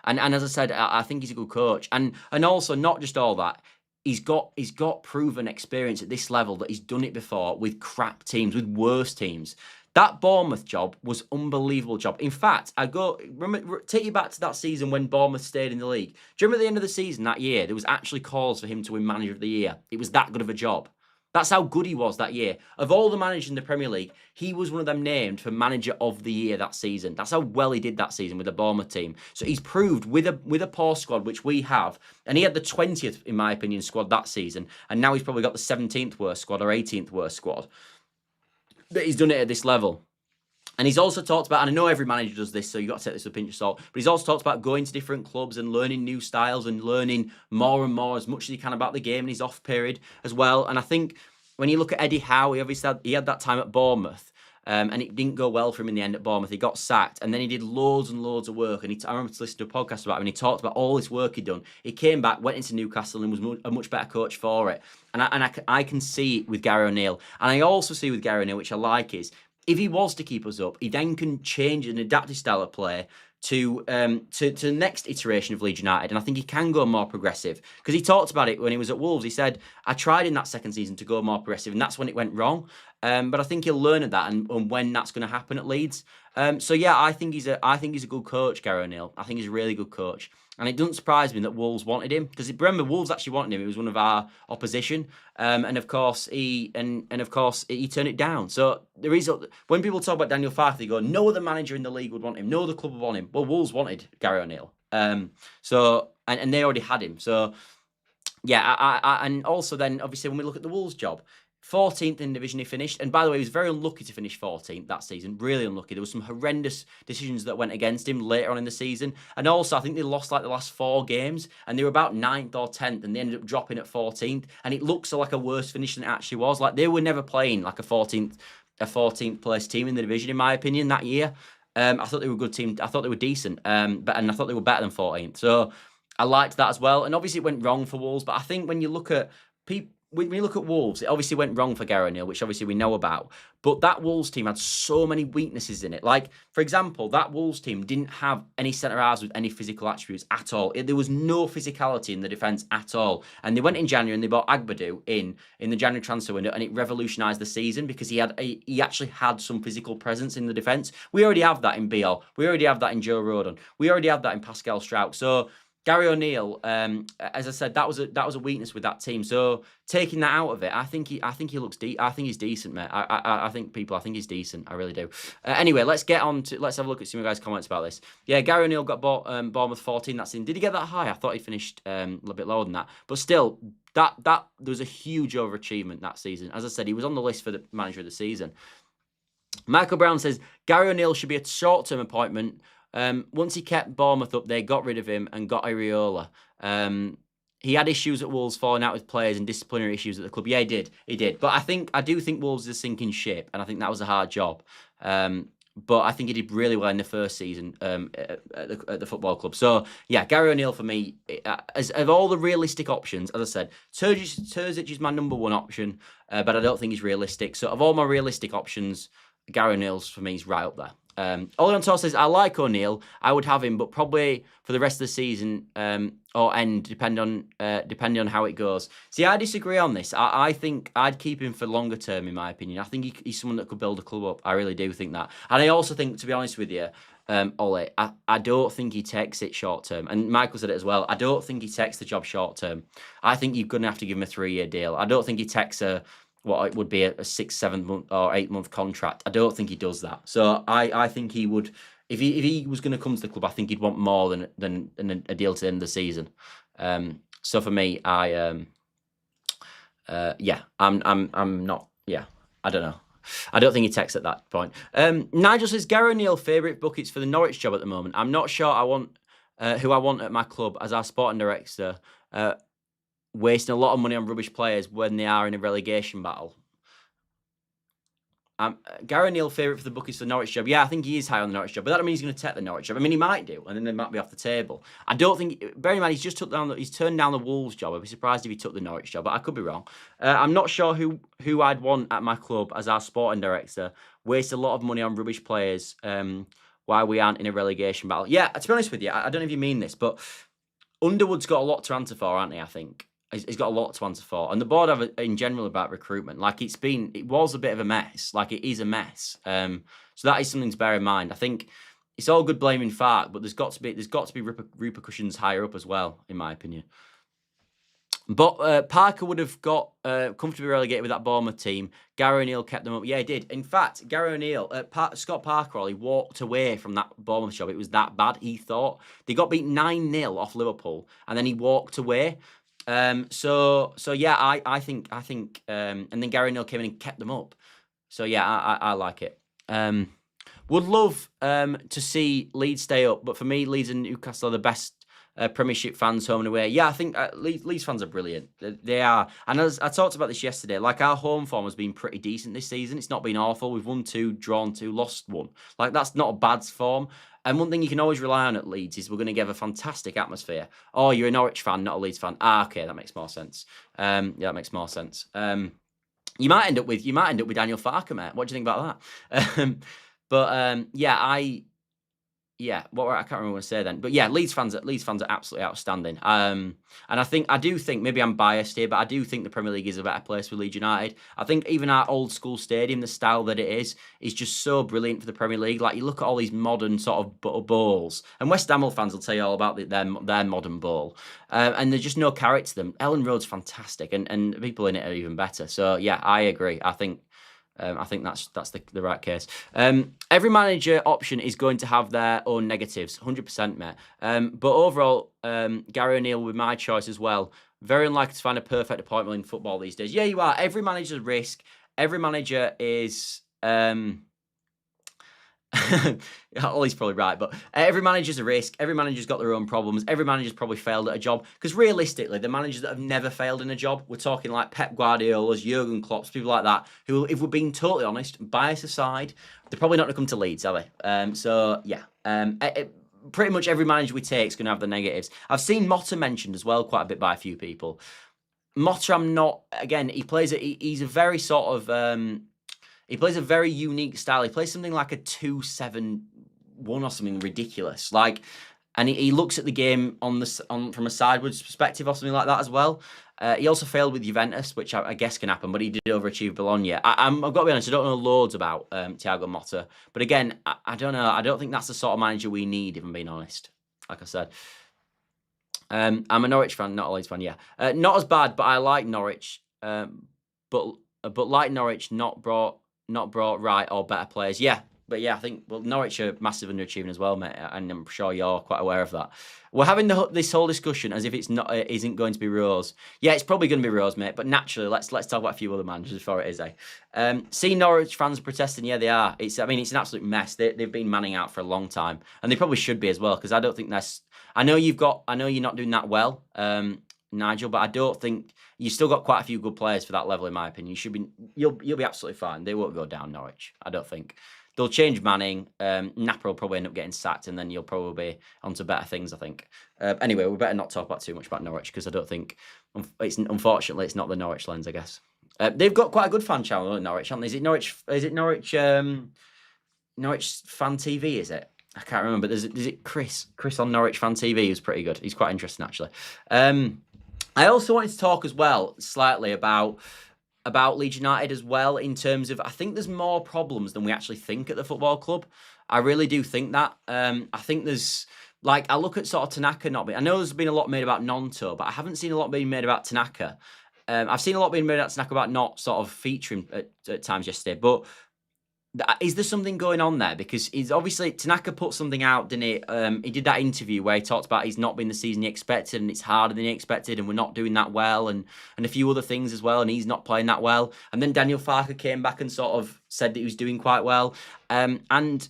and as I said, I think he's a good coach. And also not just all that, he's got proven experience at this level that he's done it before with crap teams, with worse teams. That Bournemouth job was an unbelievable job. In fact, take you back to that season when Bournemouth stayed in the league. Do you remember at the end of the season that year, there was actually calls for him to win Manager of the Year? It was that good of a job. That's how good he was that year. Of all the managers in the Premier League, he was one of them named for Manager of the Year that season. That's how well he did that season with the Bournemouth team. So he's proved with a poor squad, which we have, and he had the 20th, in my opinion, squad that season, and now he's probably got the 17th worst squad or 18th worst squad, that he's done it at this level. And he's also talked about, and I know every manager does this, so you've got to take this with a pinch of salt, but he's also talked about going to different clubs and learning new styles and learning more and more as much as he can about the game in his off period as well. And I think when you look at Eddie Howe, he had that time at Bournemouth. and it didn't go well for him in the end at Bournemouth. He got sacked, and then he did loads and loads of work. And I remember listening to a podcast about him, and he talked about all this work he'd done. He came back, went into Newcastle, and was a much better coach for it. And I can see it with Gary O'Neill. And I also see with Gary O'Neill, which I like, is if he was to keep us up, he then can change and adapt his style of play to the next iteration of Leeds United, and I think he can go more progressive, because he talked about it when he was at Wolves. He said, I tried in that second season to go more progressive, and that's when it went wrong. But I think he'll learn at that and when that's going to happen at Leeds. So yeah, I think he's a good coach, Gary O'Neill. I think he's a really good coach. And it doesn't surprise me that Wolves wanted him, because remember, Wolves actually wanted him. He was one of our opposition, and of course he turned it down. So there is, when people talk about Daniel Farke, they go, no other manager in the league would want him, no other club would want him. Well, Wolves wanted Gary O'Neill, so they already had him. So yeah, and also then obviously when we look at the Wolves job, 14th in division he finished, and by the way, he was very unlucky to finish 14th that season, really unlucky. There were some horrendous decisions that went against him later on in the season, and also I think they lost like the last 4 games, and they were about 9th or 10th, and they ended up dropping at 14th, and it looks like a worse finish than it actually was. Like, they were never playing like a 14th place team in the division, in my opinion, that year. I thought they were a good team. I thought they were decent, and I thought they were better than 14th, so I liked that as well. And obviously it went wrong for Wolves, but I think when you look at people, when you look at Wolves, it obviously went wrong for Gary O'Neill, which obviously we know about. But that Wolves team had so many weaknesses in it. Like, for example, that Wolves team didn't have any centre-halves with any physical attributes at all. There was no physicality in the defence at all. And they went in January and they bought Agbadou in the January transfer window, and it revolutionised the season because he actually had some physical presence in the defence. We already have that in Bijol. We already have that in Joe Rodon. We already have that in Pascal Struijk. So Gary O'Neill, as I said, that was a weakness with that team. So taking that out of it, I think he looks I think he's decent, mate. I think he's decent. I really do. Anyway, let's have a look at some of you guys' comments about this. Yeah, Gary O'Neill got bought Bournemouth 14 that season. Did he get that high? I thought he finished a little bit lower than that. But still, that there was a huge overachievement that season. As I said, he was on the list for the manager of the season. Michael Brown says Gary O'Neill should be a short-term appointment. Once he kept Bournemouth up, they got rid of him and got Areola. He had issues at Wolves, falling out with players and disciplinary issues at the club. Yeah, he did. But I do think Wolves is a sinking ship, and I think that was a hard job. But I think he did really well in the first season at the football club. So yeah, Gary O'Neill for me, of all the realistic options, as I said, Terzic is my number 1 option, but I don't think he's realistic. So of all my realistic options, Gary O'Neill's for me is right up there. Gnonto says, I like O'Neill. I would have him, but probably for the rest of the season or end, depending on how it goes. See, I disagree on this. I think I'd keep him for longer term, in my opinion. I think he's someone that could build a club up. I really do think that. And I also think, to be honest with you, Ole, I don't think he takes it short term. And Michael said it as well. I don't think he takes the job short term. I think you're going to have to give him a 3-year deal. I don't think he takes what it would be a 6, 7 month or 8 month contract. I don't think he does that. So I think he would, if he was going to come to the club, I think he'd want more than a deal to the end of the season. So for me, I'm not. Yeah, I don't know. I don't think he takes at that point. Nigel says Gary O'Neill favourite buckets for the Norwich job at the moment. I'm not sure I want who I want at my club as our sporting director. Wasting a lot of money on rubbish players when they are in a relegation battle. Gary O'Neill favourite for the buckets for the Norwich job. Yeah, I think he is high on the Norwich job, but that doesn't mean he's going to take the Norwich job. I mean, he might do, and then they might be off the table. I don't think. Bear in mind, he's turned down the Wolves job. I'd be surprised if he took the Norwich job, but I could be wrong. I'm not sure who I'd want at my club as our sporting director. Waste a lot of money on rubbish players. Why we aren't in a relegation battle? Yeah, to be honest with you, I don't know if you mean this, but Underwood's got a lot to answer for, hasn't he? I think. He's got a lot to answer for. And the board have, in general, about recruitment. Like, it was a bit of a mess. Like, it is a mess. So that is something to bear in mind. I think it's all good blaming Farke, but there's got to be repercussions higher up as well, in my opinion. But Parker would have got comfortably relegated with that Bournemouth team. Gary O'Neill kept them up. Yeah, he did. In fact, Gary O'Neill, Scott Parker, he walked away from that Bournemouth job. It was that bad, he thought. They got beat 9-0 off Liverpool, and then he walked away. So yeah, I think, and then Gary O'Neill came in and kept them up. So yeah, I like it. Would love to see Leeds stay up, but for me, Leeds and Newcastle are the best Premiership fans home and away. Yeah, I think Leeds fans are brilliant. They are. And as I talked about this yesterday, like our home form has been pretty decent this season. It's not been awful. We've won 2, drawn 2, lost 1. Like that's not a bad form. And one thing you can always rely on at Leeds is we're going to give a fantastic atmosphere. Oh, you're a Norwich fan, not a Leeds fan. Okay, that makes more sense. Yeah, that makes more sense. You might end up with Daniel Farke, mate. What do you think about that? Yeah, I can't remember what to say then. But yeah, Leeds fans are absolutely outstanding. And I do think maybe I'm biased here, but I do think the Premier League is a better place for Leeds United. I think even our old school stadium, the style that it is just so brilliant for the Premier League. Like you look at all these modern sort of bowls, and West Ham fans will tell you all about their modern bowl, and there's just no carrot to them. Ellen Road's fantastic, and people in it are even better. So yeah, I agree. I think that's the right case. Every manager option is going to have their own negatives, 100%, mate. But overall, Gary O'Neill with my choice as well. Very unlikely to find a perfect appointment in football these days. Yeah, you are. Every manager's a risk. Every manager is. Ollie's probably right, but every manager's a risk. Every manager's got their own problems. Every manager's probably failed at a job. Because realistically, the managers that have never failed in a job, we're talking like Pep Guardiola's, Jurgen Klopp's, people like that, who, if we're being totally honest, bias aside, they're probably not going to come to Leeds, are they? So, yeah. Pretty much every manager we take is going to have the negatives. I've seen Motta mentioned as well quite a bit by a few people. Motta, I'm not, again, he's a very sort of... he plays a very unique style. He plays something like a 2-7-1 or something ridiculous. Like, and he looks at the game from a sideways perspective or something like that as well. He also failed with Juventus, which I guess can happen, but he did overachieve Bologna. I've got to be honest, I don't know loads about Thiago Motta. But again, I don't know. I don't think that's the sort of manager we need, if I'm being honest. Like I said. I'm a Norwich fan, not a Leeds fan, yeah. Not as bad, but I like Norwich. But like Norwich, not brought right or better players. Yeah, but yeah, I think Norwich are massive underachieving as well, mate, and I'm sure you're quite aware of that. We're having this whole discussion as if it isn't going to be Rose. Yeah, it's probably going to be Rose, mate. But naturally, let's talk about a few other managers before it is. See, Norwich fans protesting. Yeah, they are. It's an absolute mess. They've been manning out for a long time, and they probably should be as well. Because I don't think that's. I know you're not doing that well, Nigel, but I don't think you still got quite a few good players for that level, in my opinion. You'll be absolutely fine. They won't go down, Norwich. I don't think they'll change Manning. Napper will probably end up getting sacked, and then you'll probably be onto better things, I think. Anyway, we better not talk about too much about Norwich because I don't think unfortunately it's not the Norwich lens, I guess. They've got quite a good fan channel in Norwich, haven't they? Is it Norwich Norwich Fan TV? Is it? I can't remember. Is it Chris on Norwich Fan TV? Who's pretty good. He's quite interesting, actually. I also wanted to talk as well slightly about Leeds United as well, in terms of I think there's more problems than we actually think at the football club. I really do think that. I think there's, like, I look at sort of Tanaka not being... I know there's been a lot made about Gnonto, but I haven't seen a lot being made about Tanaka. I've seen a lot being made about Tanaka about not sort of featuring at times yesterday, but... Is there something going on there? Because he's obviously Tanaka put something out, didn't he? He did that interview where he talked about he's not been the season he expected, and it's harder than he expected, and we're not doing that well, and a few other things as well, and he's not playing that well. And then Daniel Farke came back and sort of said that he was doing quite well. And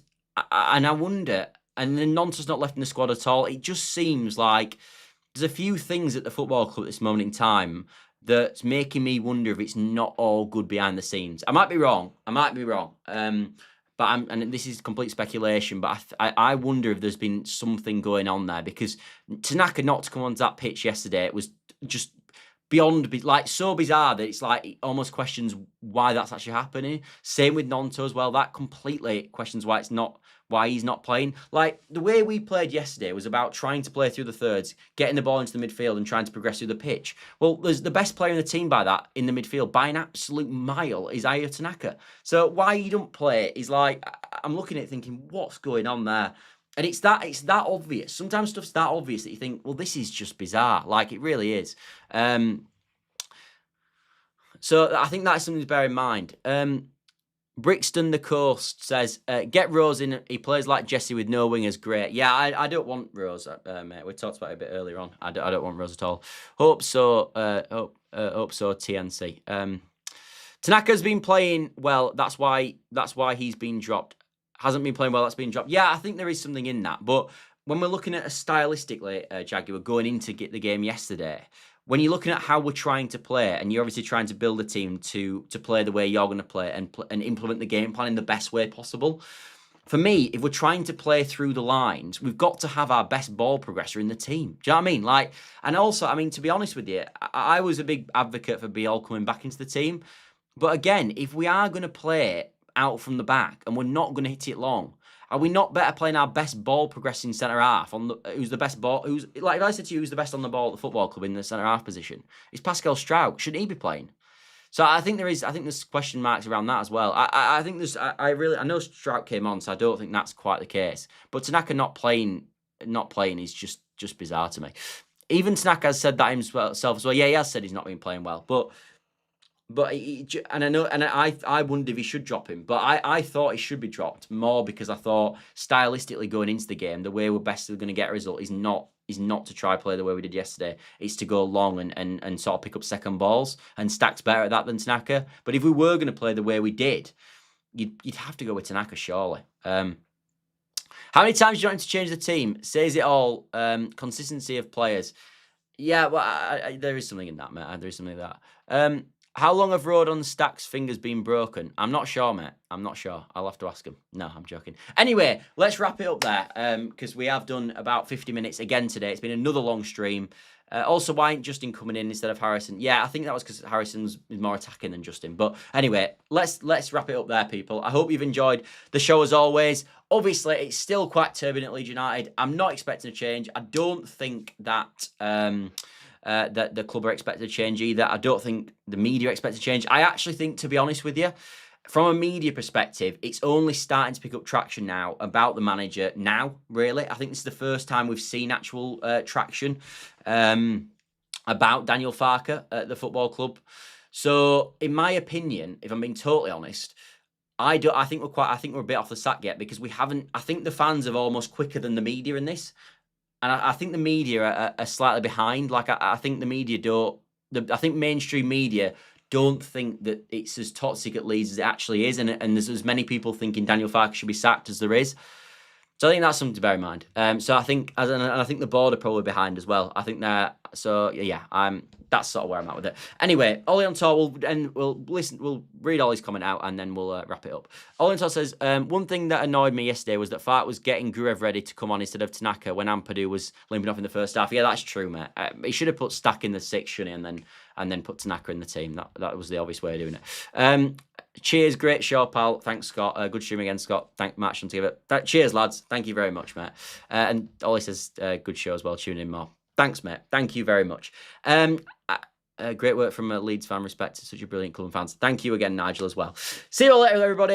I wonder, and then Gnonto's not left in the squad at all. It just seems like there's a few things at the football club at this moment in time that's making me wonder if it's not all good behind the scenes. I might be wrong. But and this is complete speculation, but I wonder if there's been something going on there, because Tanaka not to come onto that pitch yesterday, it was just beyond, like, so bizarre that it's like it almost questions why that's actually happening. Same with Gnonto as well. That completely questions why he's not playing. Like, the way we played yesterday was about trying to play through the thirds, getting the ball into the midfield and trying to progress through the pitch. Well, there's the best player in the team by that, in the midfield, by an absolute mile, is Ayo Tanaka. So why he don't play is like, I'm looking at it thinking, what's going on there? And it's that obvious. Sometimes stuff's that obvious that you think, well, this is just bizarre. Like, it really is. So I think that's something to bear in mind. Brixton the Coast says, get Rose in. He plays like Jesse with no wingers. Great. Yeah, I don't want Rose, mate. We talked about it a bit earlier on. I don't want Rose at all. Hope so. Hope so. TNC. Tanaka's been playing well. That's why he's been dropped. Hasn't been playing well. That's been dropped. Yeah, I think there is something in that. But when we're looking at a stylistically, Jaguar, going into get the game yesterday, when you're looking at how we're trying to play, and you're obviously trying to build a team to play the way you're going to play and implement the game plan in the best way possible. For me, if we're trying to play through the lines, we've got to have our best ball progressor in the team. Do you know what I mean? Like, and also, I mean, to be honest with you, I was a big advocate for Bijol coming back into the team. But again, if we are going to play out from the back and we're not going to hit it long, are we not better playing our best ball progressing centre half on who's the best ball? Who's like if I said to you, who's the best on the ball at the football club in the centre half position? It's Pascal Struijk. Shouldn't he be playing? So I think there's question marks around that as well. I think I know Struijk came on, so I don't think that's quite the case. But Tanaka not playing is just bizarre to me. Even Tanaka has said that himself as well. Yeah, he has said he's not been playing well, but I wondered if he should drop him, but I thought he should be dropped more because I thought stylistically going into the game, the way we're best going to get a result is not to try play the way we did yesterday. It's to go long and sort of pick up second balls, and Stack's better at that than Tanaka. But if we were going to play the way we did, you'd have to go with Tanaka surely. How many times do you want him to change the team? Says it all. Consistency of players. Yeah, well, there is something in that, mate. There is something in that. How long have Rodon Stack's fingers been broken? I'm not sure, mate. I'm not sure. I'll have to ask him. No, I'm joking. Anyway, let's wrap it up there because we have done about 50 minutes again today. It's been another long stream. Also, why ain't Justin coming in instead of Harrison? Yeah, I think that was because Harrison's more attacking than Justin. But anyway, let's wrap it up there, people. I hope you've enjoyed the show as always. Obviously, it's still quite turbulent at Leeds United. I'm not expecting a change. I don't think that that the club are expected to change either. I don't think the media are expected to change. I actually think, to be honest with you, from a media perspective, it's only starting to pick up traction now about the manager now, really. I think this is the first time we've seen actual traction about Daniel Farke at the football club. So, in my opinion, if I'm being totally honest, I think we're a bit off the sack yet because we haven't. I think the fans are almost quicker than the media in this. And I think the media are slightly behind. Like, I think the media I think mainstream media don't think that it's as toxic at Leeds as it actually is. And there's as many people thinking Daniel Farke should be sacked as there is. So I think that's something to bear in mind. So I think, and I think the board are probably behind as well. I think that's sort of where I'm at with it. Anyway, Ollie on tour, we'll read Ollie's comment out and then we'll wrap it up. Ollie on tour says, one thing that annoyed me yesterday was that Farke was getting Gruev ready to come on instead of Tanaka when Ampadu was limping off in the first half. Yeah, that's true, mate. He should have put Stack in the sixth, shouldn't he? And then put Tanaka in the team. That was the obvious way of doing it. Cheers, great show, pal. Thanks, Scott. Good stream again, Scott. Thank Match on together. Cheers, lads. Thank you very much, mate. And Ollie says, good show as well. Tune in more. Thanks, mate. Thank you very much. Great work from a Leeds fan. Respect to such a brilliant club and fans. Thank you again, Nigel, as well. See you all later, everybody.